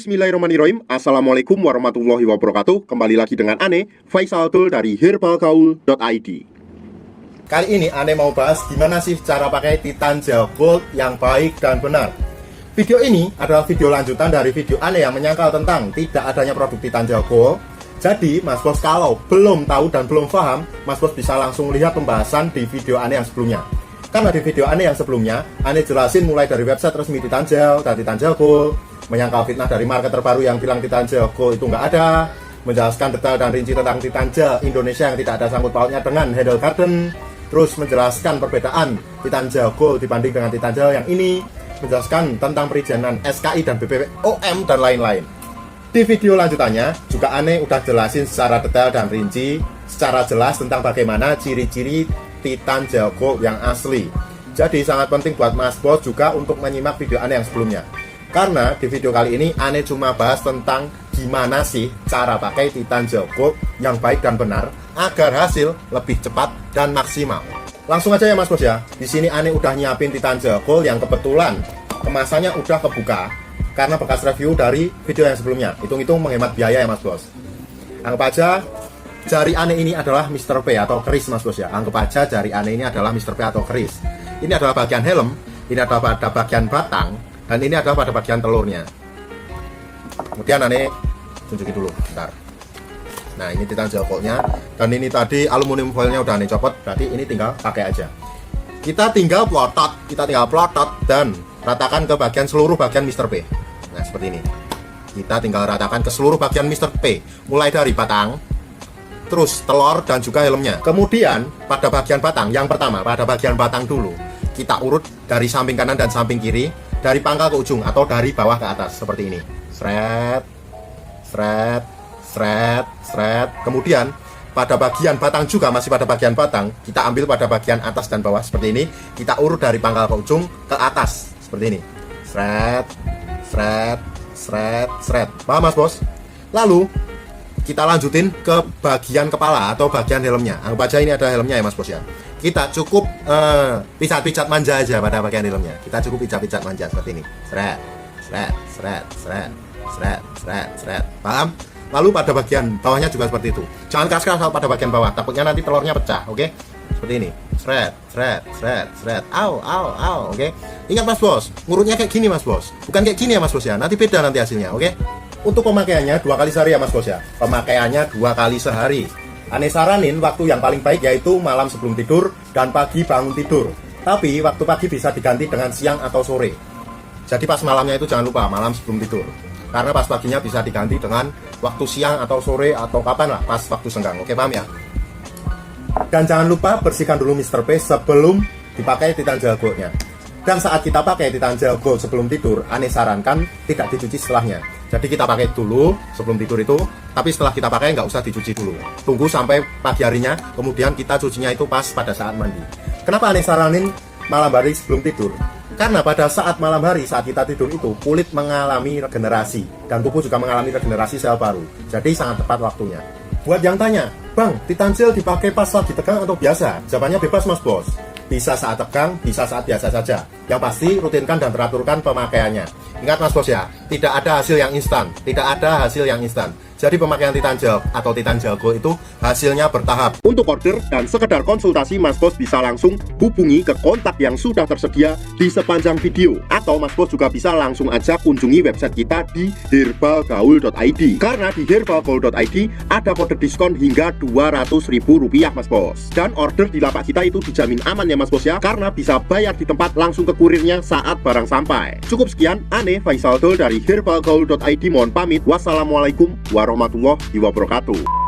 Bismillahirrahmanirrahim. Assalamualaikum warahmatullahi wabarakatuh. Kembali lagi dengan Ane, Faisal Abdul dari herbalgaul.id. Kali ini Ane mau bahas gimana sih cara pakai Titan Gel Gold yang baik dan benar. Video ini adalah video lanjutan dari video Ane yang menyangkal tentang tidak adanya produk Titan Gel Gold. Jadi Mas Bos kalau belum tahu dan belum paham, Mas Bos bisa langsung lihat pembahasan di video Ane yang sebelumnya. Karena di video Ane yang sebelumnya, Ane jelasin mulai dari website resmi Titan Gel dan Titan Gel Gold, menyangkal fitnah dari market terbaru yang bilang Titan Gel Gold itu nggak ada, menjelaskan detail dan rinci tentang Titan Gel Indonesia yang tidak ada sangkut pautnya dengan Handle Garden, terus menjelaskan perbedaan Titan Gel Gold dibanding dengan Titan Gel yang ini, menjelaskan tentang perizinan SKI dan BPOM dan lain-lain. Di video lanjutannya juga Ane udah jelasin secara detail dan rinci, secara jelas tentang bagaimana ciri-ciri Titan Gel Gold yang asli. Jadi sangat penting buat Mas Bos juga untuk menyimak video Ane yang sebelumnya. Karena di video kali ini Ane cuma bahas tentang gimana sih cara pakai Titan Gel Gold yang baik dan benar agar hasil lebih cepat dan maksimal. Langsung aja ya Mas Bos ya. Di sini Ane udah nyiapin Titan Gel Gold yang kebetulan kemasannya udah kebuka karena bekas review dari video yang sebelumnya. Hitung-hitung menghemat biaya ya Mas Bos. Anggap aja jari Ane ini adalah Mr. P atau keris Mas Bos ya. Anggap aja jari Ane ini adalah Mr. P atau keris. Ini adalah bagian helm, ini adalah pada bagian batang, dan ini adalah pada bagian telurnya. Kemudian Ane tunjukin dulu, bentar. Nah ini Titan Gel Gold-nya, dan ini tadi aluminium foilnya udah Ane copot, berarti ini tinggal pakai aja. Kita tinggal plotot dan ratakan ke bagian seluruh bagian Mr. P. Nah seperti ini. Kita tinggal ratakan ke seluruh bagian Mr. P, mulai dari batang, terus telur dan juga helmnya. Kemudian pada bagian batang, yang pertama pada bagian batang dulu, kita urut dari samping kanan dan samping kiri, dari pangkal ke ujung atau dari bawah ke atas seperti ini. Sret, sret, sret, sret. Kemudian pada bagian batang juga masih pada bagian batang, kita ambil pada bagian atas dan bawah seperti ini. Kita urut dari pangkal ke ujung ke atas seperti ini. Sret, sret, sret, sret. Paham Mas Bos? Lalu kita lanjutin ke bagian kepala atau bagian helmnya. Anggap aja ini ada helmnya ya Mas Bos ya. Kita cukup picat-picat manja aja pada bagian helmnya. Kita cukup picat-picat manja seperti ini. Sret, sret, sret, sret, sret, sret, sret. Paham? Lalu pada bagian bawahnya juga seperti itu. Jangan keras-keras pada bagian bawah, takutnya nanti telurnya pecah, oke? Seperti ini. Sret, sret, sret, sret. Au, au, au, oke? Ingat Mas Bos, ngurutnya kayak gini Mas Bos. Bukan kayak gini ya Mas Bos ya. Nanti beda nanti hasilnya, oke? Untuk pemakaiannya 2 kali sehari ya Mas Bos ya. Pemakaiannya 2 kali sehari. Ane saranin waktu yang paling baik yaitu malam sebelum tidur dan pagi bangun tidur. Tapi waktu pagi bisa diganti dengan siang atau sore. Jadi pas malamnya itu jangan lupa malam sebelum tidur. Karena pas paginya bisa diganti dengan waktu siang atau sore atau kapan lah, pas waktu senggang. Oke, paham ya? Dan jangan lupa bersihkan dulu Mr. P sebelum dipakai Titan Gel Gold-nya. Dan saat kita pakai Titan Gel Gold sebelum tidur, Ane sarankan tidak dicuci setelahnya. Jadi kita pakai dulu sebelum tidur itu, tapi setelah kita pakai nggak usah dicuci dulu. Tunggu sampai pagi harinya, kemudian kita cucinya itu pas pada saat mandi. Kenapa Ane saranin malam hari sebelum tidur? Karena pada saat malam hari, saat kita tidur itu, kulit mengalami regenerasi. Dan tubuh juga mengalami regenerasi sel baru. Jadi sangat tepat waktunya. Buat yang tanya, Bang, Titan Gel dipakai pas lagi tegang atau biasa? Jawabannya bebas Mas Bos. Bisa saat tegang, bisa saat biasa saja. Yang pasti rutinkan dan teraturkan pemakaiannya. Ingat Mas Bos ya, tidak ada hasil yang instan. Tidak ada hasil yang instan. Jadi pemakaian Titan Gel atau Titan Gel Gold itu hasilnya bertahap. Untuk order dan sekedar konsultasi, Mas Bos bisa langsung hubungi ke kontak yang sudah tersedia di sepanjang video. Atau Mas Bos juga bisa langsung aja kunjungi website kita di herbalgaul.id. Karena di herbalgaul.id ada kode diskon hingga Rp200.000 Mas Bos. Dan order di lapak kita itu dijamin aman ya Mas Bos ya. Karena bisa bayar di tempat langsung ke kurirnya saat barang sampai. Cukup sekian, Ane Faisal Abdul dari herbalgaul.id mohon pamit. Wassalamualaikum warahmatullahi wabarakatuh.